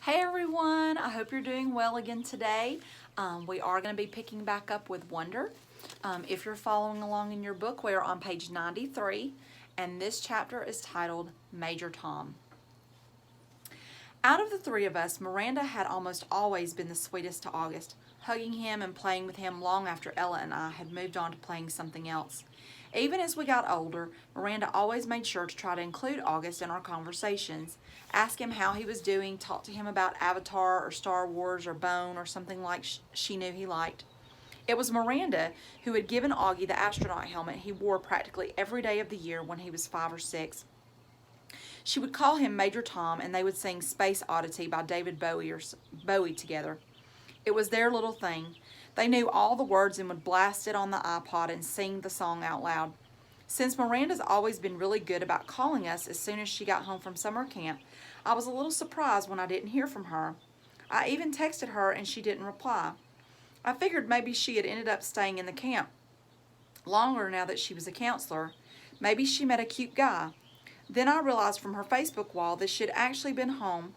Hey everyone, I hope you're doing well again today. We are going to be picking back up with Wonder. If you're following along in your book, we are on page 93, and this chapter is titled Major Tom. Out of the three of us, Miranda had almost always been the sweetest to August, hugging him and playing with him long after Ella and I had moved on to playing something else. Even as we got older, Miranda always made sure to try to include August in our conversations, ask him how he was doing, talk to him about Avatar or Star Wars or Bone or something like she knew he liked. It was Miranda who had given Augie the astronaut helmet he wore practically every day of the year when he was 5 or 6. She would call him Major Tom, and they would sing Space Oddity by David Bowie together. It was their little thing. They knew all the words and would blast it on the iPod and sing the song out loud. Since Miranda's always been really good about calling us as soon as she got home from summer camp, I was a little surprised when I didn't hear from her. I even texted her and she didn't reply. I figured maybe she had ended up staying in the camp longer now that she was a counselor. Maybe she met a cute guy. Then I realized from her Facebook wall that she had actually been home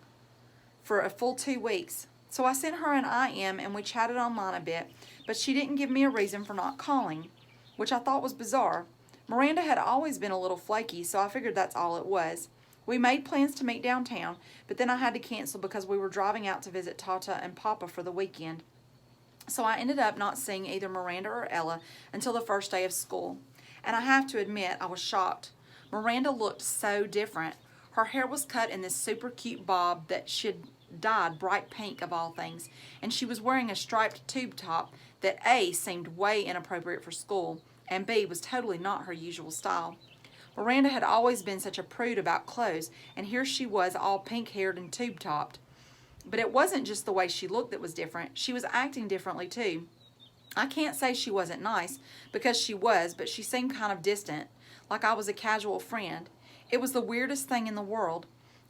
for a full 2 weeks. So I sent her an IM and we chatted online a bit, but she didn't give me a reason for not calling, which I thought was bizarre. Miranda had always been a little flaky, so I figured that's all it was. We made plans to meet downtown, but then I had to cancel because we were driving out to visit Tata and Papa for the weekend. So I ended up not seeing either Miranda or Ella until the first day of school. And I have to admit, I was shocked. Miranda looked so different. Her hair was cut in this super cute bob that she'd dyed bright pink of all things, and she was wearing a striped tube top that A, seemed way inappropriate for school, and B, was totally not her usual style. Miranda had always been such a prude about clothes, and here she was all pink-haired and tube-topped. But it wasn't just the way she looked that was different. She was acting differently too. I can't say she wasn't nice, because she was, but she seemed kind of distant, like I was a casual friend. It was the weirdest thing in the world.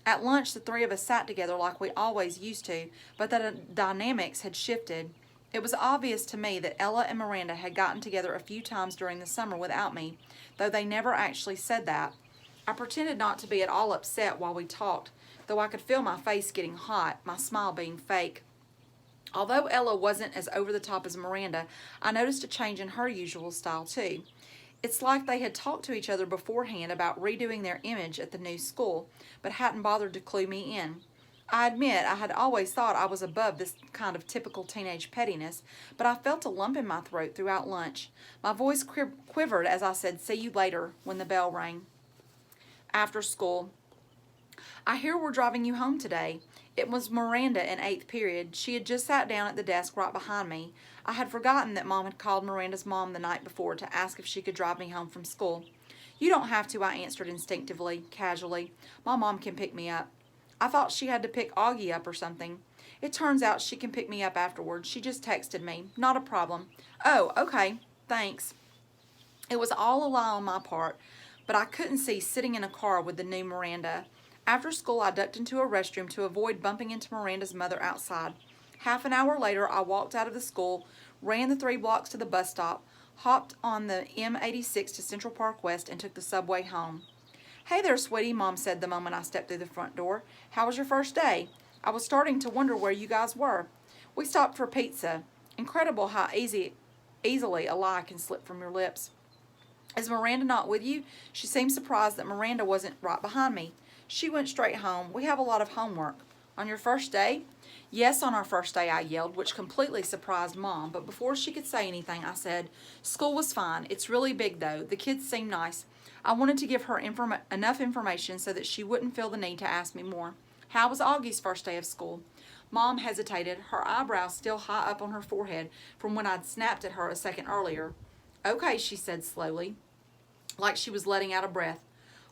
At lunch, the three of us sat together like we always used to, but the dynamics had shifted. It was obvious to me that Ella and Miranda had gotten together a few times during the summer without me, though they never actually said that. I pretended not to be at all upset while we talked, though I could feel my face getting hot, my smile being fake. Although Ella wasn't as over the top as Miranda, I noticed a change in her usual style too. It's like they had talked to each other beforehand about redoing their image at the new school, but hadn't bothered to clue me in. I admit I had always thought I was above this kind of typical teenage pettiness, but I felt a lump in my throat throughout lunch. My voice quivered as I said, "See you later," when the bell rang. After school, "I hear we're driving you home today." It was Miranda in 8th period. She had just sat down at the desk right behind me. I had forgotten that Mom had called Miranda's mom the night before to ask if she could drive me home from school. "You don't have to," I answered instinctively, casually. "My mom can pick me up." I thought she had to pick Augie up or something. It turns out she can pick me up afterwards. She just texted me. Not a problem. "Oh, okay. Thanks." It was all a lie on my part, but I couldn't see sitting in a car with the new Miranda. After school, I ducked into a restroom to avoid bumping into Miranda's mother outside. Half an hour later, I walked out of the school, ran the 3 blocks to the bus stop, hopped on the M86 to Central Park West, and took the subway home. "Hey there, sweetie," Mom said the moment I stepped through the front door. "How was your first day? I was starting to wonder where you guys were." "We stopped for pizza." Incredible how easily a lie can slip from your lips. "Is Miranda not with you?" She seemed surprised that Miranda wasn't right behind me. "She went straight home. We have a lot of homework." "On your first day?" "Yes, on our first day," I yelled, which completely surprised Mom. But before she could say anything, I said, "School was fine. It's really big, though. The kids seem nice." I wanted to give her enough information so that she wouldn't feel the need to ask me more. "How was Augie's first day of school?" Mom hesitated, her eyebrows still high up on her forehead from when I'd snapped at her a second earlier. "Okay," she said slowly, like she was letting out a breath.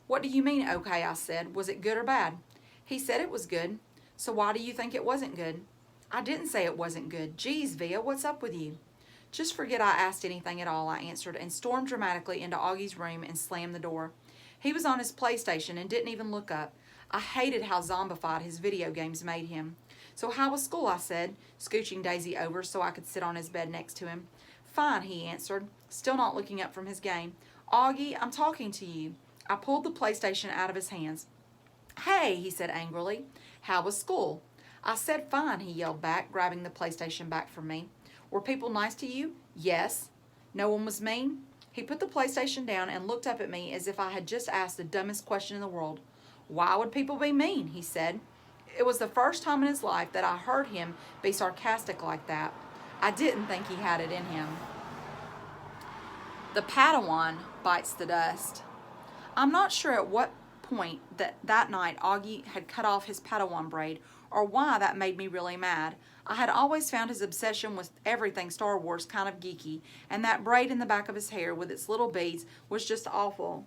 "What do you mean, okay?" I said. "Was it good or bad?" "He said it was good." "So why do you think it wasn't good?" "I didn't say it wasn't good. Geez, Via, what's up with you?" "Just forget I asked anything at all," I answered, and stormed dramatically into Augie's room and slammed the door. He was on his PlayStation and didn't even look up. I hated how zombified his video games made him. "So how was school?" I said, scooching Daisy over so I could sit on his bed next to him. "Fine," he answered, still not looking up from his game. "Augie, I'm talking to you." I pulled the PlayStation out of his hands. "Hey," he said angrily. "How was school?" I said fine, he yelled back, grabbing the PlayStation back from me. Were people nice to you? Yes. No one was mean? He put the PlayStation down and looked up at me as if I had just asked the dumbest question in the world. Why would people be mean? He said. It was the first time in his life that I heard him be sarcastic like that. I didn't think he had it in him. The Padawan bites the dust. I'm not sure at what point that night Augie had cut off his Padawan braid or why that made me really mad. I had always found his obsession with everything Star Wars kind of geeky, and that braid in the back of his hair with its little beads was just awful.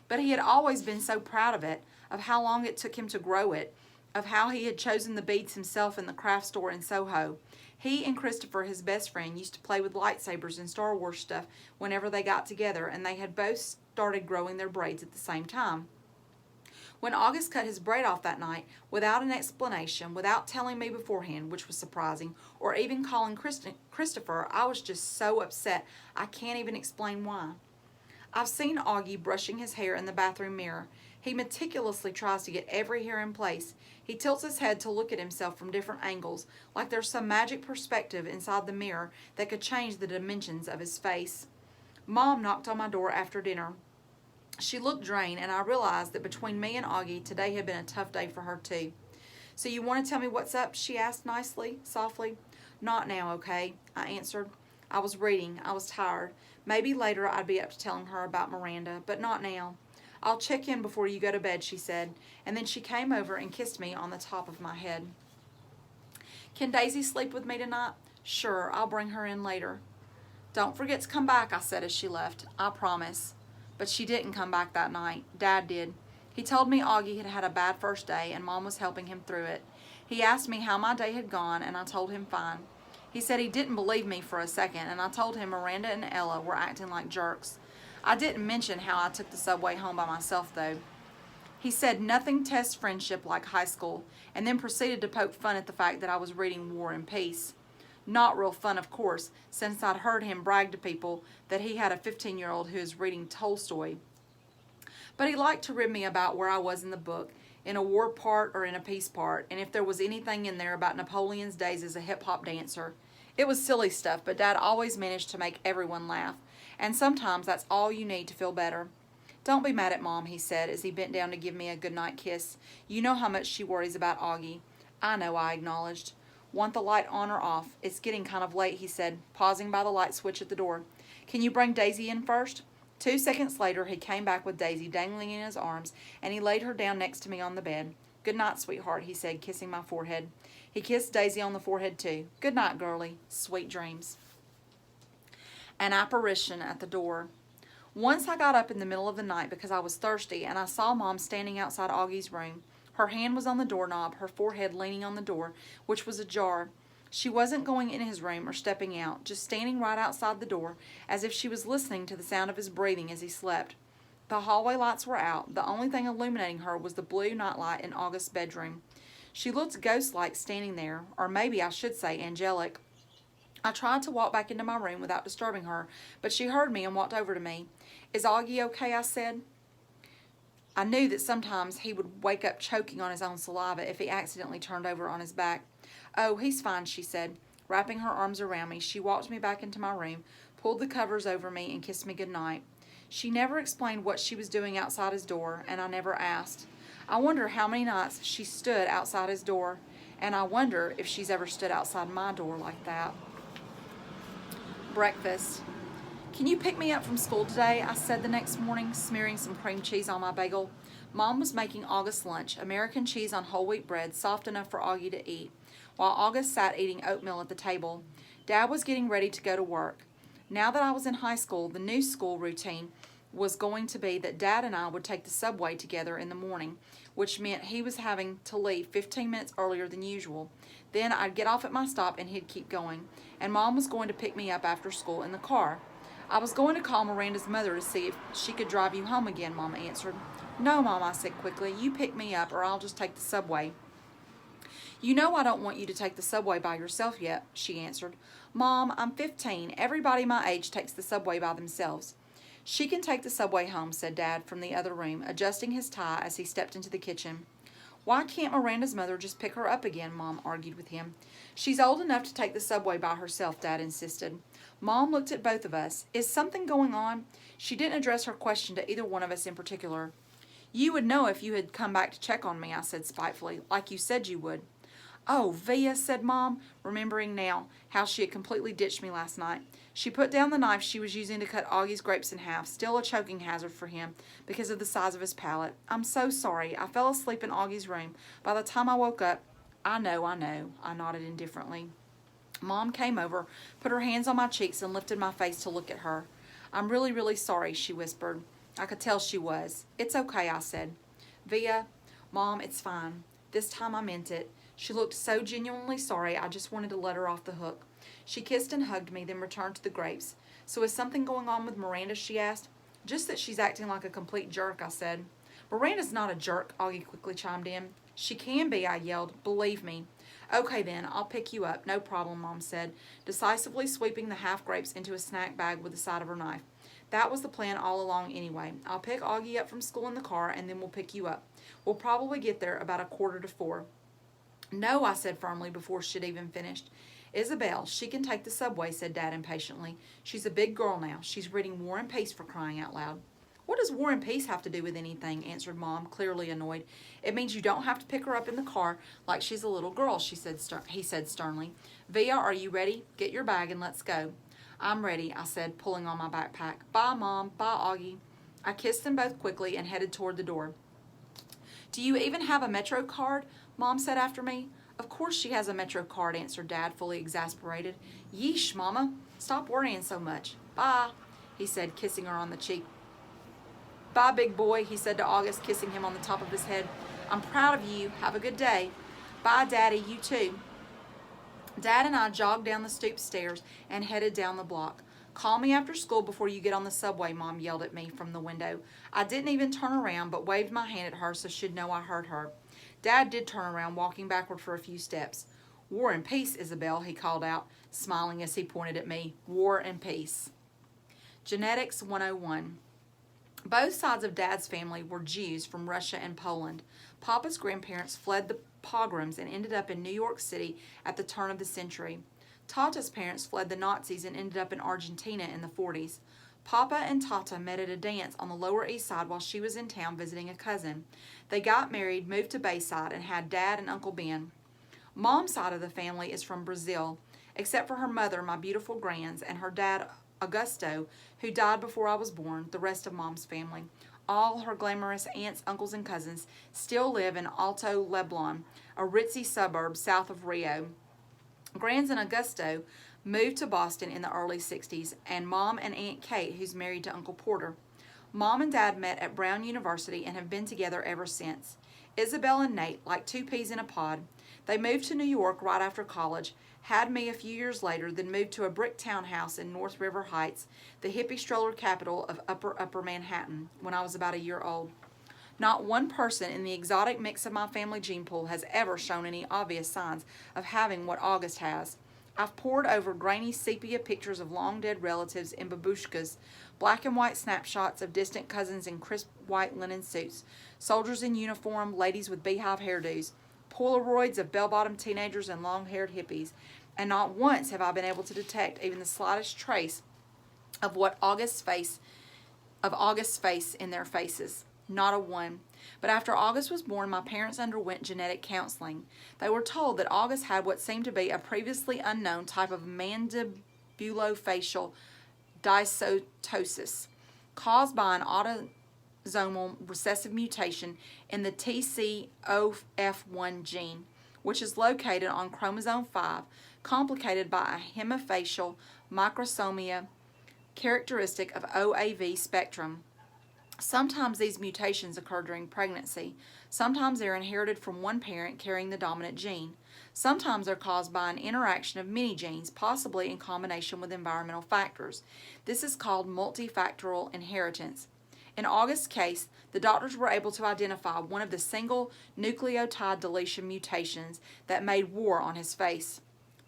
But he had always been so proud of it, of how long it took him to grow it, of how he had chosen the beads himself in the craft store in Soho. He and Christopher, his best friend, used to play with lightsabers and Star Wars stuff whenever they got together, and they had both started growing their braids at the same time. When August cut his braid off that night, without an explanation, without telling me beforehand, which was surprising, or even calling Christopher, I was just so upset I can't even explain why. I've seen Augie brushing his hair in the bathroom mirror. He meticulously tries to get every hair in place. He tilts his head to look at himself from different angles, like there's some magic perspective inside the mirror that could change the dimensions of his face. Mom knocked on my door after dinner. She looked drained, and I realized that between me and Augie, today had been a tough day for her too. So you want to tell me what's up? She asked nicely, softly. Not now, okay? I answered. I was reading. I was tired. Maybe later I'd be up to telling her about Miranda, but not now. I'll check in before you go to bed, she said, and then she came over and kissed me on the top of my head. Can Daisy sleep with me tonight? Sure, I'll bring her in later. Don't forget to come back, I said as she left. I promise. But she didn't come back that night. Dad did. He told me Augie had had a bad first day and Mom was helping him through it. He asked me how my day had gone and I told him fine. He said he didn't believe me for a second and I told him Miranda and Ella were acting like jerks. I didn't mention how I took the subway home by myself though. He said nothing tests friendship like high school and then proceeded to poke fun at the fact that I was reading War and Peace. Not real fun, of course, since I'd heard him brag to people that he had a 15-year-old who is reading Tolstoy. But he liked to rib me about where I was in the book, in a war part or in a peace part, and if there was anything in there about Napoleon's days as a hip-hop dancer. It was silly stuff, but Dad always managed to make everyone laugh, and sometimes that's all you need to feel better. Don't be mad at Mom, he said as he bent down to give me a goodnight kiss. You know how much she worries about Augie. I know, I acknowledged. Want the light on or off? It's getting kind of late, he said, pausing by the light switch at the door. Can you bring Daisy in first? 2 seconds later, he came back with Daisy dangling in his arms, and he laid her down next to me on the bed. Good night, sweetheart, he said, kissing my forehead. He kissed Daisy on the forehead, too. Good night, girlie. Sweet dreams. An apparition at the door. Once I got up in the middle of the night because I was thirsty, and I saw Mom standing outside Augie's room. Her hand was on the doorknob, her forehead leaning on the door, which was ajar. She wasn't going in his room or stepping out, just standing right outside the door, as if she was listening to the sound of his breathing as he slept. The hallway lights were out. The only thing illuminating her was the blue nightlight in August's bedroom. She looked ghost-like standing there, or maybe I should say angelic. I tried to walk back into my room without disturbing her, but she heard me and walked over to me. Is Augie okay? I said. I knew that sometimes he would wake up choking on his own saliva if he accidentally turned over on his back. Oh, he's fine, she said. Wrapping her arms around me, she walked me back into my room, pulled the covers over me, and kissed me goodnight. She never explained what she was doing outside his door, and I never asked. I wonder how many nights she stood outside his door, and I wonder if she's ever stood outside my door like that. Breakfast. Can you pick me up from school today? I said the next morning, smearing some cream cheese on my bagel. Mom was making August lunch, American cheese on whole wheat bread, soft enough for Augie to eat, while August sat eating oatmeal at the table. Dad was getting ready to go to work. Now that I was in high school, the new school routine was going to be that Dad and I would take the subway together in the morning, which meant he was having to leave 15 minutes earlier than usual. Then I'd get off at my stop and he'd keep going, and Mom was going to pick me up after school in the car. I was going to call Miranda's mother to see if she could drive you home again, Mom answered. No, Mom, I said quickly. You pick me up or I'll just take the subway. You know I don't want you to take the subway by yourself yet, she answered. Mom, I'm 15. Everybody my age takes the subway by themselves. She can take the subway home, said Dad from the other room, adjusting his tie as he stepped into the kitchen. Why can't Miranda's mother just pick her up again? Mom argued with him. She's old enough to take the subway by herself, Dad insisted. Mom looked at both of us. Is something going on? She didn't address her question to either one of us in particular. You would know if you had come back to check on me, I said spitefully, like you said you would. Oh, Via, said Mom, remembering now how she had completely ditched me last night. She put down the knife she was using to cut Augie's grapes in half, still a choking hazard for him because of the size of his palate. I'm so sorry. I fell asleep in Augie's room. By the time I woke up, I know, I nodded indifferently. Mom came over, put her hands on my cheeks, and lifted my face to look at her. I'm really, really sorry, she whispered. I could tell she was. It's okay, I said. Via, Mom, it's fine. This time I meant it. She looked so genuinely sorry, I just wanted to let her off the hook. She kissed and hugged me, then returned to the grapes. So is something going on with Miranda, she asked. Just that she's acting like a complete jerk, I said. Miranda's not a jerk, Augie quickly chimed in. She can be, I yelled. Believe me. Okay then, I'll pick you up. No problem, Mom said, decisively sweeping the half grapes into a snack bag with the side of her knife. That was the plan all along anyway. I'll pick Augie up from school in the car, and then we'll pick you up. We'll probably get there about 3:45. No, I said firmly before she'd even finished. Isabel, she can take the subway, said Dad impatiently. She's a big girl now. She's reading War and Peace, for crying out loud. What does War and Peace have to do with anything? Answered Mom, clearly annoyed. It means you don't have to pick her up in the car like she's a little girl, he said sternly. Via, are you ready? Get your bag and let's go. I'm ready, I said, pulling on my backpack. Bye, Mom. Bye, Augie. I kissed them both quickly and headed toward the door. Do you even have a Metro card? Mom said after me. Of course she has a Metro card, answered Dad, fully exasperated. Yeesh, Mama. Stop worrying so much. Bye, he said, kissing her on the cheek. Bye, big boy, he said to August, kissing him on the top of his head. I'm proud of you. Have a good day. Bye, Daddy. You too. Dad and I jogged down the stoop stairs and headed down the block. Call me after school before you get on the subway, Mom yelled at me from the window. I didn't even turn around, but waved my hand at her so she'd know I heard her. Dad did turn around, walking backward for a few steps. War and Peace, Isabel, he called out, smiling as he pointed at me. War and Peace. Genetics 101. Both sides of Dad's family were Jews from Russia and Poland. Papa's grandparents fled the pogroms and ended up in New York City at the turn of the century. Tata's parents fled the Nazis and ended up in Argentina in the 40s. Papa and Tata met at a dance on the Lower East Side while she was in town visiting a cousin. They got married, moved to Bayside, and had Dad and Uncle Ben. Mom's side of the family is from Brazil, except for her mother, my beautiful grands, and her dad, Augusto, who died before I was born. The rest of Mom's family, all her glamorous aunts, uncles, and cousins, still live in Alto Leblon, a ritzy suburb south of Rio. Grands and Augusto moved to Boston in the early 60s, and Mom and Aunt Kate, who's married to Uncle Porter. Mom and Dad met at Brown University and have been together ever since. Isabel and Nate, like two peas in a pod. They moved to New York right after college, had me a few years later, then moved to a brick townhouse in North River Heights, the hippie stroller capital of Upper Manhattan, when I was about a year old. Not one person in the exotic mix of my family gene pool has ever shown any obvious signs of having what August has. I've pored over grainy sepia pictures of long-dead relatives in babushkas, black and white snapshots of distant cousins in crisp white linen suits, soldiers in uniform, ladies with beehive hairdos, Polaroids of bell-bottom teenagers and long-haired hippies, and not once have I been able to detect even the slightest trace of August's face in their faces. Not a one. But after August was born, my parents underwent genetic counseling. They were told that August had what seemed to be a previously unknown type of mandibulofacial dysautosis caused by an autosomal recessive mutation in the TCOF1 gene, which is located on chromosome 5, complicated by a hemifacial microsomia characteristic of OAV spectrum. Sometimes these mutations occur during pregnancy. Sometimes they're inherited from one parent carrying the dominant gene. Sometimes they're caused by an interaction of many genes, possibly in combination with environmental factors. This is called multifactorial inheritance. In August's case, the doctors were able to identify one of the single nucleotide deletion mutations that made war on his face.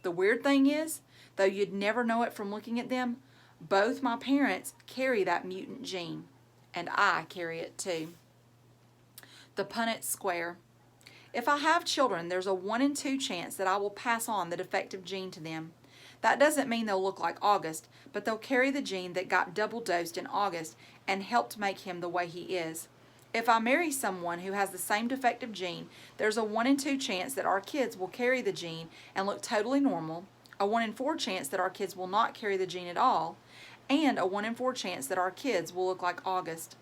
The weird thing is, though you'd never know it from looking at them, both my parents carry that mutant gene. And I carry it too. The Punnett Square. If I have children, there's a 1 in 2 chance that I will pass on the defective gene to them. That doesn't mean they'll look like August, but they'll carry the gene that got double dosed in August and helped make him the way he is. If I marry someone who has the same defective gene, there's a 1 in 2 chance that our kids will carry the gene and look totally normal, a 1 in 4 chance that our kids will not carry the gene at all, and a 1 in 4 chance that our kids will look like August.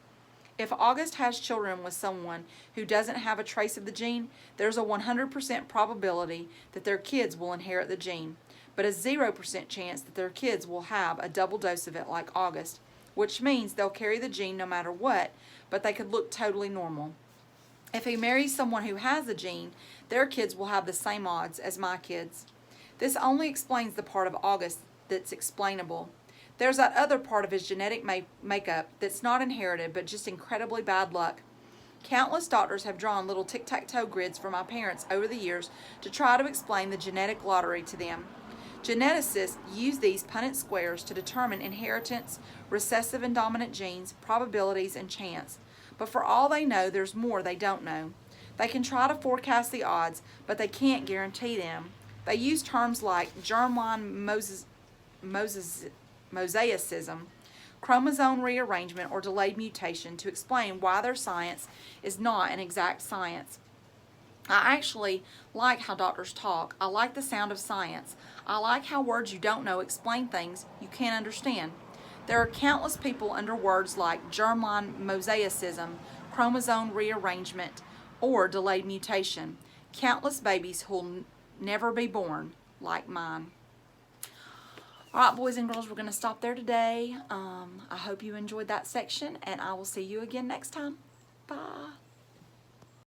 If August has children with someone who doesn't have a trace of the gene, there's a 100% probability that their kids will inherit the gene, but a 0% chance that their kids will have a double dose of it like August, which means they'll carry the gene no matter what, but they could look totally normal. If he marries someone who has the gene, their kids will have the same odds as my kids. This only explains the part of August that's explainable. There's that other part of his genetic makeup that's not inherited but just incredibly bad luck. Countless doctors have drawn little tic-tac-toe grids for my parents over the years to try to explain the genetic lottery to them. Geneticists use these Punnett squares to determine inheritance, recessive and dominant genes, probabilities, and chance. But for all they know, there's more they don't know. They can try to forecast the odds, but they can't guarantee them. They use terms like germline mosaicism, chromosome rearrangement, or delayed mutation to explain why their science is not an exact science. I actually like how doctors talk. I like the sound of science. I like how words you don't know explain things you can't understand. There are countless people under words like germline mosaicism, chromosome rearrangement, or delayed mutation. Countless babies who'll never be born, like mine. All right, boys and girls, we're going to stop there today. I hope you enjoyed that section, and I will see you again next time. Bye.